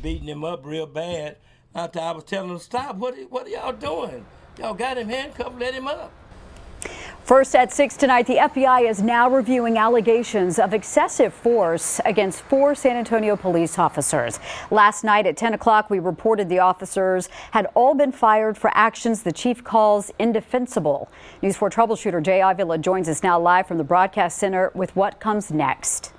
beating him up real bad. After I was telling them, stop, what are y'all doing? Y'all got him handcuffed, let him up. First at 6 tonight, the FBI is now reviewing allegations of excessive force against 4 San Antonio police officers. Last night at 10 o'clock, we reported the officers had all been fired for actions the chief calls indefensible. News 4 troubleshooter Jay Avila joins us now live from the broadcast center with what comes next.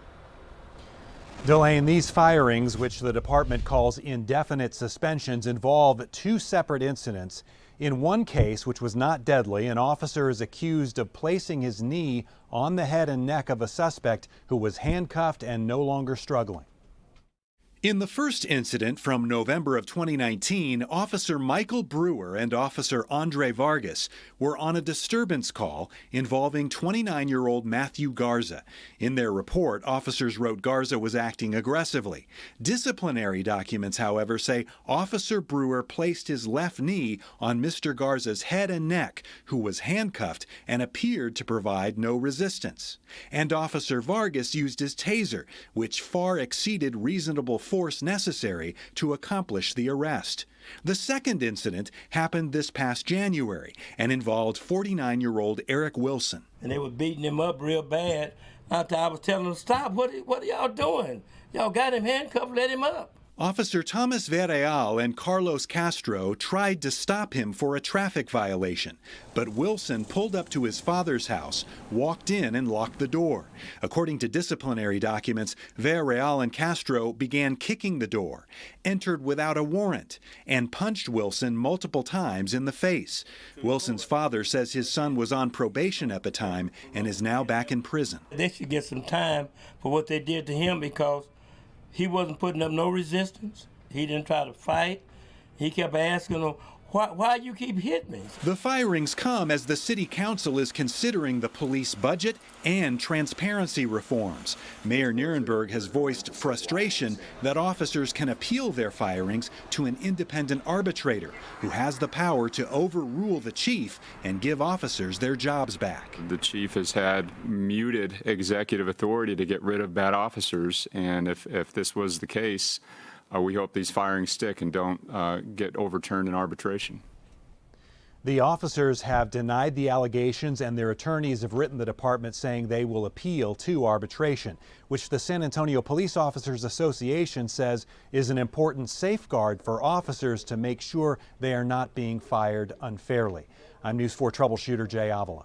Delane, these firings, which the department calls indefinite suspensions, involve 2 separate incidents. In one case, which was not deadly, an officer is accused of placing his knee on the head and neck of a suspect who was handcuffed and no longer struggling. In the first incident from November of 2019, Officer Michael Brewer and Officer Andre Vargas were on a disturbance call involving 29-year-old Matthew Garza. In their report, officers wrote Garza was acting aggressively. Disciplinary documents, however, say Officer Brewer placed his left knee on Mr. Garza's head and neck, who was handcuffed and appeared to provide no resistance. And Officer Vargas used his taser, which far exceeded reasonable force necessary to accomplish the arrest. The second incident happened this past January and involved 49-year-old Eric Wilson. And they were beating him up real bad. After I was telling them, stop, what are y'all doing? Y'all got him handcuffed, let him up. Officer Thomas Villarreal and Carlos Castro tried to stop him for a traffic violation, but Wilson pulled up to his father's house, walked in and locked the door. According to disciplinary documents, Villarreal and Castro began kicking the door, entered without a warrant, and punched Wilson multiple times in the face. Wilson's father says his son was on probation at the time and is now back in prison. They should get some time for what they did to him because he wasn't putting up no resistance. He didn't try to fight. He kept asking them, why you keep hitting me? The firings come as the city council is considering the police budget and transparency reforms. Mayor Nierenberg has voiced frustration that officers can appeal their firings to an independent arbitrator who has the power to overrule the chief and give officers their jobs back. The chief has had muted executive authority to get rid of bad officers, and if this was the case, we hope these firings stick and don't get overturned in arbitration. The officers have denied the allegations, and their attorneys have written the department saying they will appeal to arbitration, which the San Antonio Police Officers Association says is an important safeguard for officers to make sure they are not being fired unfairly. I'm News 4 troubleshooter Jay Avila.